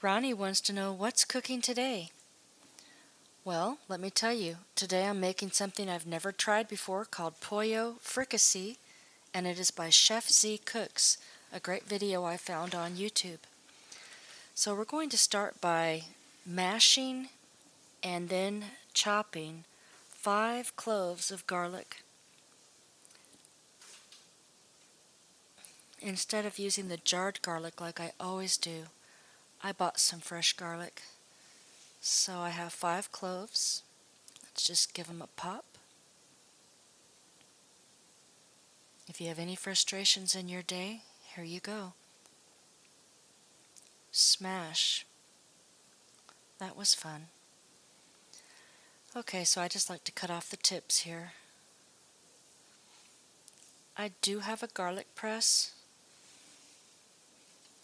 Ronnie wants to know what's cooking today. Well, let me tell you, today I'm making something I've never tried before called Pollo Fricassee, and it is by Chef Z Cooks, a great video I found on YouTube. So we're going to start by mashing and then chopping 5 cloves of garlic. Instead of using the jarred garlic like I always do, I bought some fresh garlic. So I have 5 cloves. Let's just give them a pop. If you have any frustrations in your day, here you go. Smash. That was fun. Okay, so I just like to cut off the tips here. I do have a garlic press,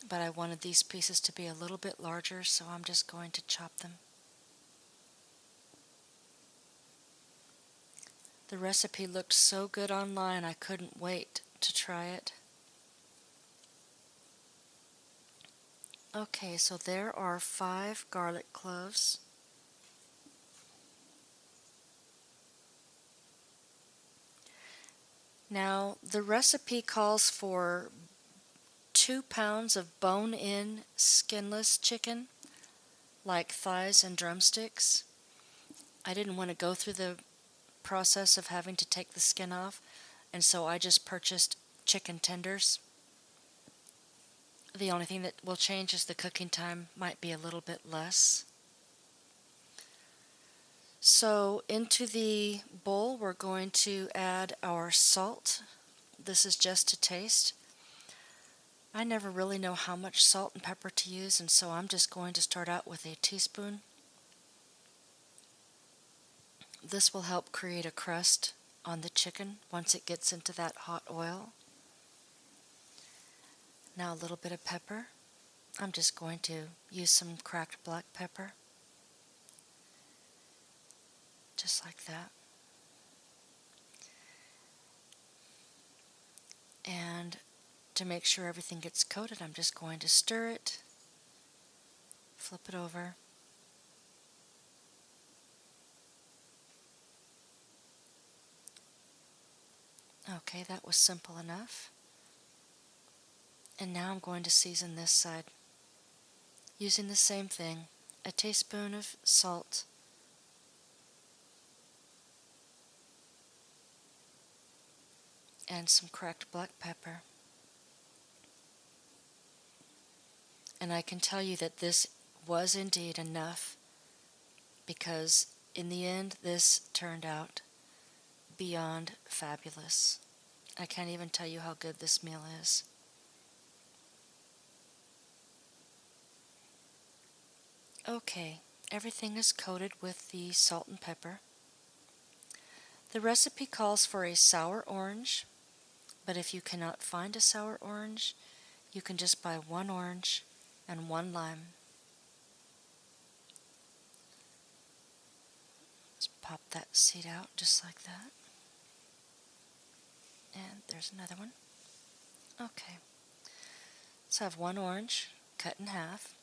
but I wanted these pieces to be a little bit larger, so I'm just going to chop them. The recipe looked so good online, I couldn't wait to try it. Okay, so there are 5 garlic cloves. Now, the recipe calls for 2 pounds of bone-in skinless chicken, like thighs and drumsticks. I didn't want to go through the process of having to take the skin off, and so I just purchased chicken tenders. The only thing that will change is the cooking time might be a little bit less. So into the bowl we're going to add our salt. This is just to taste. I never really know how much salt and pepper to use, and so I'm just going to start out with a teaspoon. This will help create a crust on the chicken once it gets into that hot oil. Now a little bit of pepper. I'm just going to use some cracked black pepper. Just like that. And to make sure everything gets coated, I'm just going to stir it, flip it over. Okay, that was simple enough. And now I'm going to season this side using the same thing, a teaspoon of salt, and some cracked black pepper. And I can tell you that this was indeed enough, because in the end this turned out beyond fabulous. I can't even tell you how good this meal is. Okay, everything is coated with the salt and pepper. The recipe calls for a sour orange, but if you cannot find a sour orange, you can just buy 1 orange and 1 lime. Let's pop that seed out just like that. And there's another one. Okay. So I have 1 orange cut in half.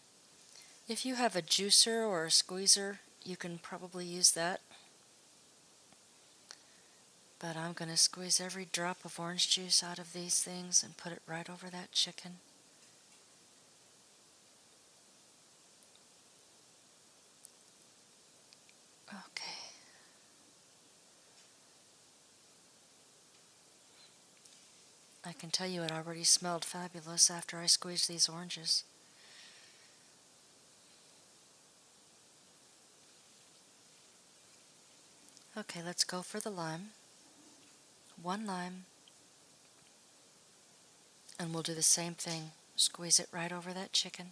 If you have a juicer or a squeezer, you can probably use that. But I'm going to squeeze every drop of orange juice out of these things and put it right over that chicken. Okay. I can tell you it already smelled fabulous after I squeezed these oranges. Okay, let's go for the lime. 1 lime. And we'll do the same thing. Squeeze it right over that chicken.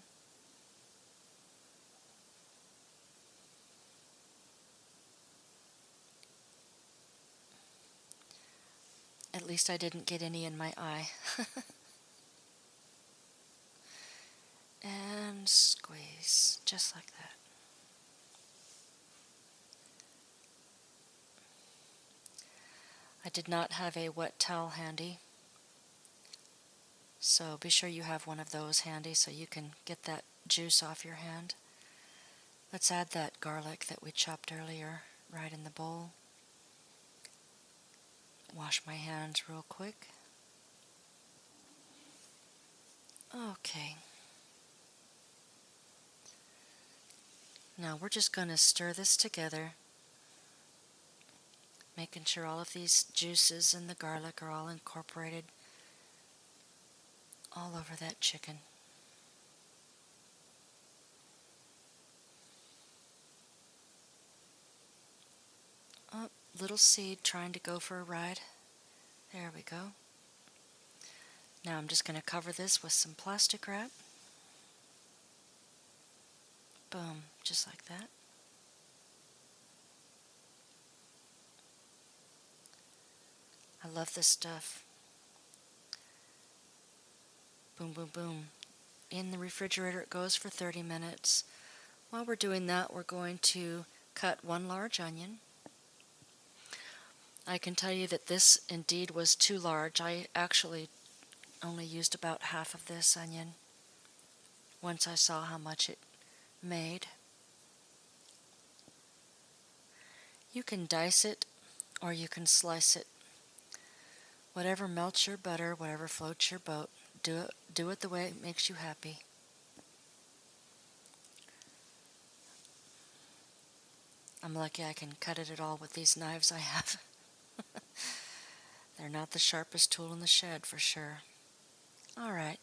At least I didn't get any in my eye. And squeeze, just like that. I did not have a wet towel handy, so be sure you have one of those handy so you can get that juice off your hand. Let's add that garlic that we chopped earlier right in the bowl. Wash my hands real quick. Okay. Now we're just going to stir this together, making sure all of these juices and the garlic are all incorporated all over that chicken. Oh, little seed trying to go for a ride. There we go. Now I'm just going to cover this with some plastic wrap. Boom, just like that. I love this stuff. Boom, boom, boom. In the refrigerator it goes for 30 minutes. While we're doing that, we're going to cut one large onion. I can tell you that this indeed was too large. I actually only used about half of this onion once I saw how much it made. You can dice it or you can slice it. Whatever melts your butter, whatever floats your boat, do it the way it makes you happy. I'm lucky I can cut it at all with these knives I have. They're not the sharpest tool in the shed for sure. Alright,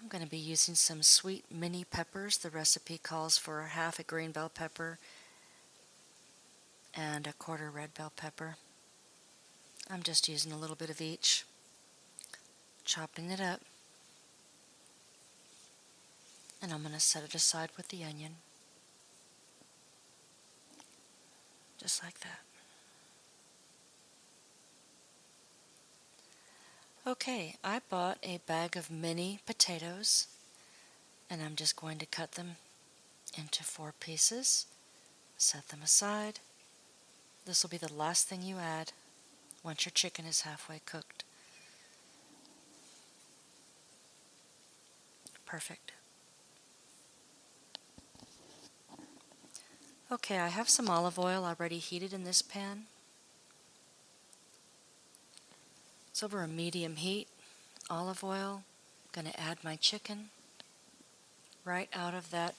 I'm going to be using some sweet mini peppers. The recipe calls for half a green bell pepper and a quarter red bell pepper. I'm just using a little bit of each, chopping it up, and I'm going to set it aside with the onion, just like that. Okay, I bought a bag of mini potatoes, and I'm just going to cut them into 4 pieces, set them aside. This will be the last thing you add once your chicken is halfway cooked. Perfect. Okay, I have some olive oil already heated in this pan. It's over a medium heat. Olive oil. I'm going to add my chicken right out of that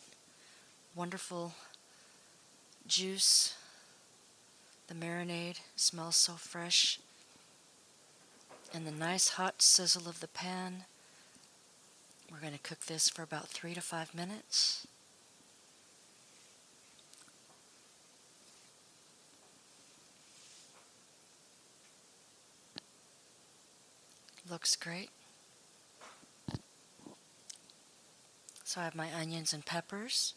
wonderful juice. The marinade smells so fresh. And the nice hot sizzle of the pan. We're going to cook this for about 3 to 5 minutes. Looks great. So I have my onions and peppers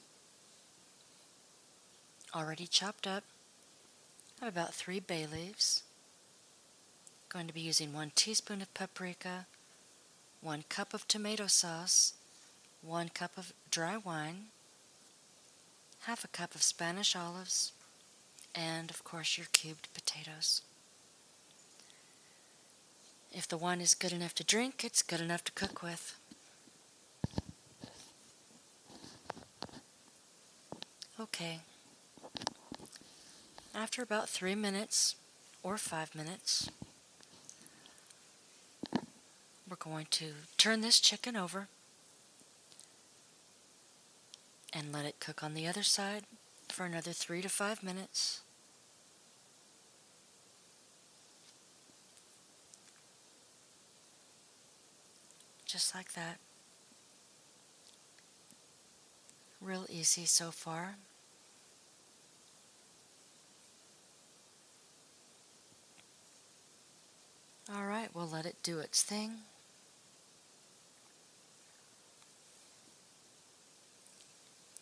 already chopped up. I have about 3 bay leaves. Going to be using 1 teaspoon of paprika, 1 cup of tomato sauce, 1 cup of dry wine, half a cup of Spanish olives, and of course your cubed potatoes. If the wine is good enough to drink, it's good enough to cook with. Okay. After about 3 minutes or 5 minutes, we're going to turn this chicken over and let it cook on the other side for another 3 to 5 minutes. Just like that. Real easy so far. Alright, we'll let it do its thing.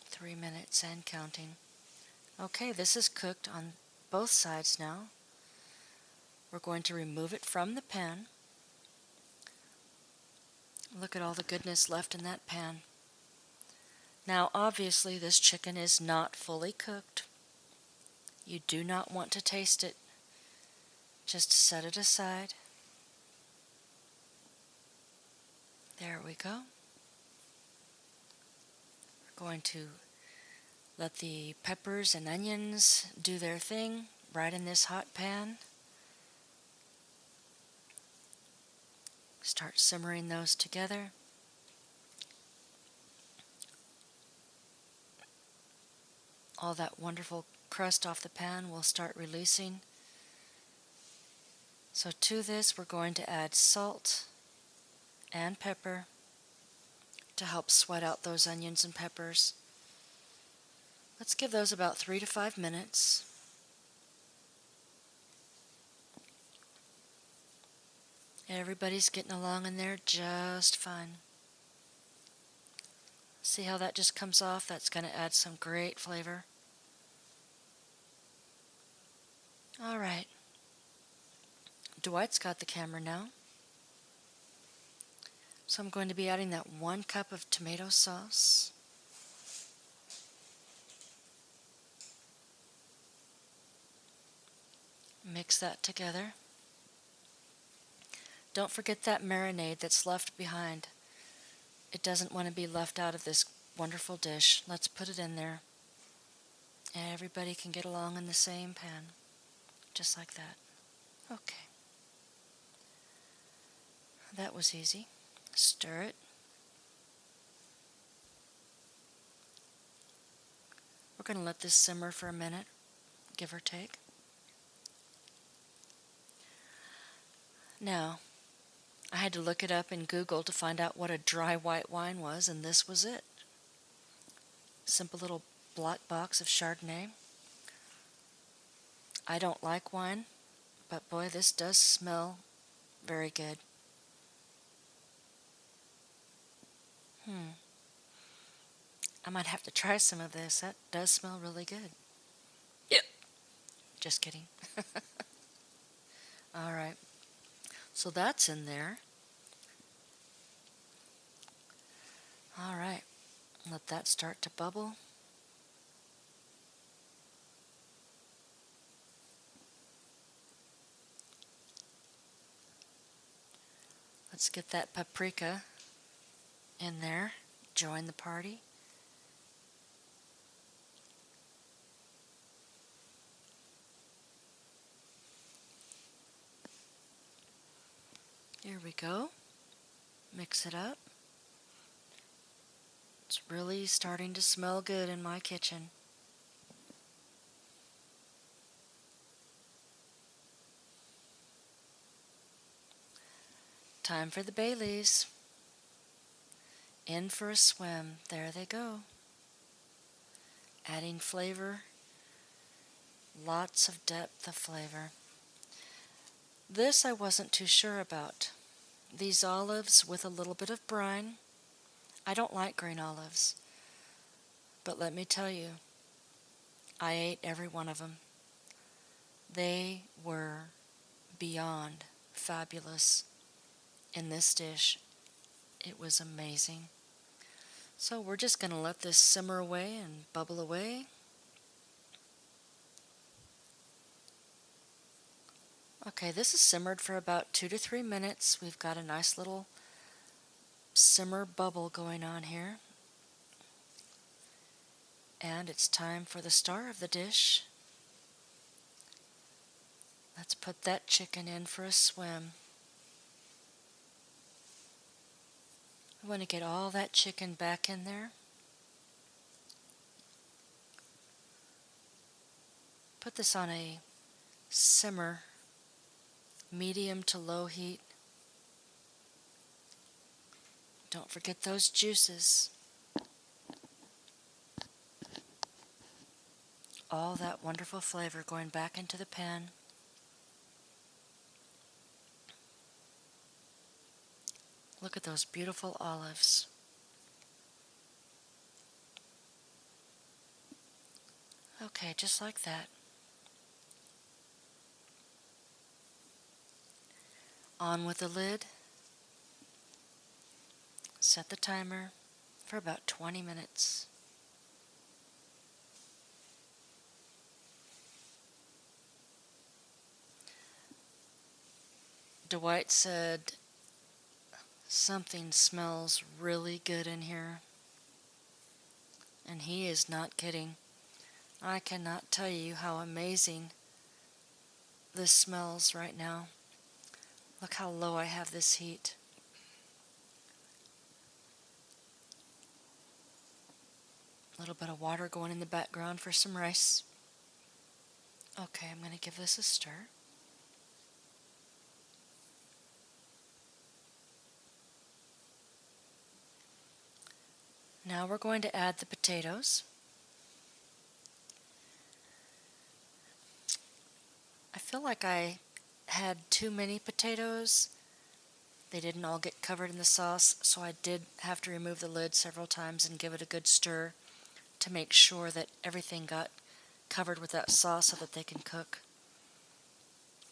Three minutes and counting. Okay, this is cooked on both sides now. We're going to remove it from the pan. Look at all the goodness left in that pan. Now, obviously, this chicken is not fully cooked. You do not want to taste it. Just set it aside. There we go. Going to let the peppers and onions do their thing right in this hot pan. Start simmering those together. All that wonderful crust off the pan will start releasing. So to this we're going to add salt and pepper to help sweat out those onions and peppers. Let's give those about 3 to 5 minutes. Everybody's getting along in there just fine. See how that just comes off? That's going to add some great flavor. All right. Dwight's got the camera now. So I'm going to be adding that 1 cup of tomato sauce. Mix that together. Don't forget that marinade that's left behind. It doesn't want to be left out of this wonderful dish. Let's put it in there. And everybody can get along in the same pan. Just like that. Okay. That was easy. Stir it. We're going to let this simmer for a minute, give or take. Now, I had to look it up in Google to find out what a dry white wine was, and this was it. Simple little black box of Chardonnay. I don't like wine, but boy, this does smell very good. I might have to try some of this. That does smell really good. Yep. Just kidding. All right. So that's in there. All right. Let that start to bubble. Let's get that paprika in there. Join the party. Here we go. Mix it up. It's really starting to smell good in my kitchen. Time for the bay leaves. In for a swim. There they go. Adding flavor. Lots of depth of flavor. This I wasn't too sure about. These olives with a little bit of brine. I don't like green olives. But let me tell you, I ate every one of them. They were beyond fabulous in this dish. It was amazing. So we're just going to let this simmer away and bubble away. Okay, this is simmered for about 2 to 3 minutes. We've got a nice little simmer bubble going on here. And it's time for the star of the dish. Let's put that chicken in for a swim. We want to get all that chicken back in there. Put this on a simmer, medium to low heat. Don't forget those juices. All that wonderful flavor going back into the pan. Look at those beautiful olives. Okay, just like that. On with the lid. Set the timer for about 20 minutes. Dwight said, "Something smells really good in here." And he is not kidding. I cannot tell you how amazing this smells right now. Look how low I have this heat. A little bit of water going in the background for some rice. Okay, I'm going to give this a stir. Now we're going to add the potatoes. I feel like I had too many potatoes. They didn't all get covered in the sauce, so I did have to remove the lid several times and give it a good stir to make sure that everything got covered with that sauce so that they can cook.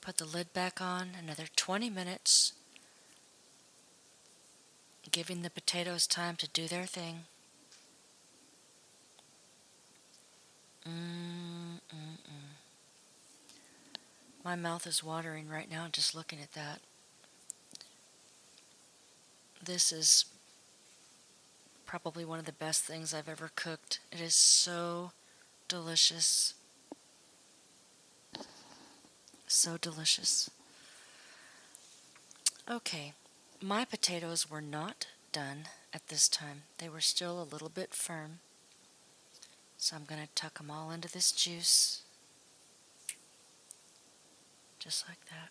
Put the lid back on, another 20 minutes, giving the potatoes time to do their thing. My mouth is watering right now just looking at that. This is probably one of the best things I've ever cooked. It is so delicious. So delicious. Okay, my potatoes were not done at this time. They were still a little bit firm. So I'm going to tuck them all into this juice. Just like that.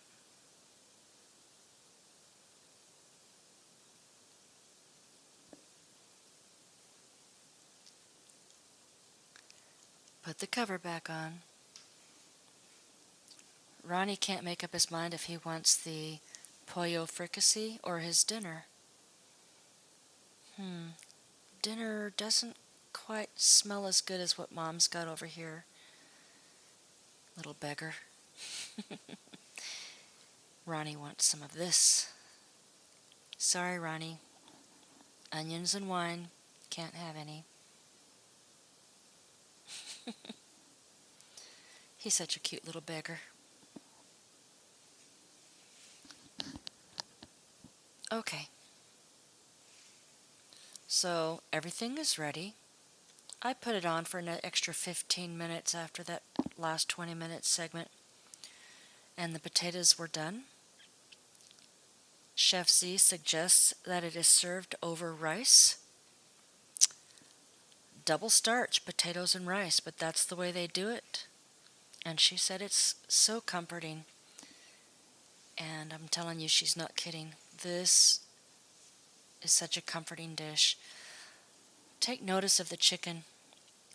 Put the cover back on. Ronnie can't make up his mind if he wants the pollo fricassee or his dinner. Dinner doesn't quite smell as good as what Mom's got over here. Little beggar. Ronnie wants some of this. Sorry, Ronnie. Onions and wine. Can't have any. He's such a cute little beggar. Okay. So everything is ready. I put it on for an extra 15 minutes after that last 20-minute segment. And the potatoes were done. Chef Z suggests that it is served over rice. Double starch, potatoes and rice, but that's the way they do it. And she said it's so comforting. And I'm telling you, she's not kidding. This is such a comforting dish. Take notice of the chicken.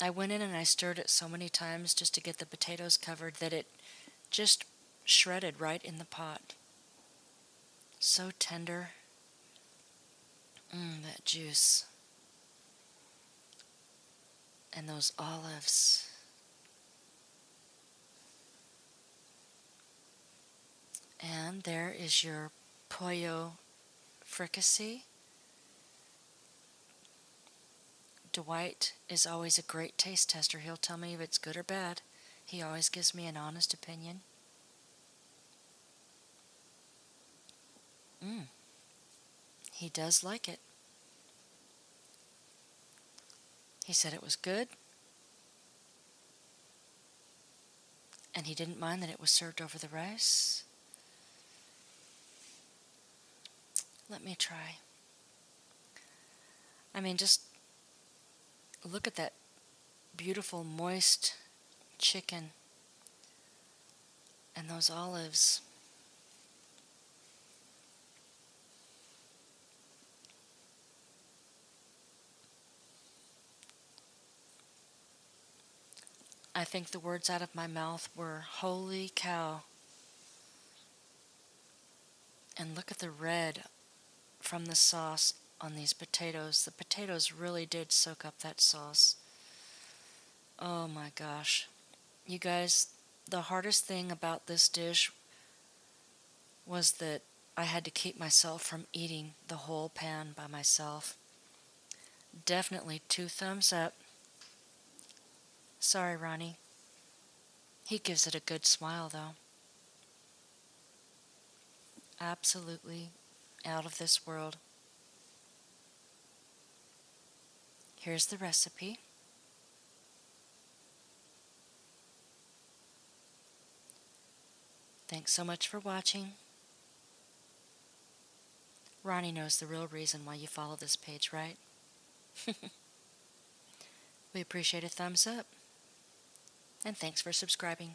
I went in and I stirred it so many times just to get the potatoes covered that it just shredded right in the pot. So tender. That juice. And those olives. And there is your pollo fricassee. Dwight is always a great taste tester. He'll tell me if it's good or bad. He always gives me an honest opinion. He does like it. He said it was good. And he didn't mind that it was served over the rice. Let me try. I mean, just look at that beautiful, moist chicken and those olives. I think the words out of my mouth were, "Holy cow." And look at the red from the sauce on these potatoes. The potatoes really did soak up that sauce. Oh my gosh. You guys, the hardest thing about this dish was that I had to keep myself from eating the whole pan by myself. Definitely 2 thumbs up. Sorry, Ronnie. He gives it a good smile, though. Absolutely out of this world. Here's the recipe. Thanks so much for watching. Ronnie knows the real reason why you follow this page, right? We appreciate a thumbs up. And thanks for subscribing.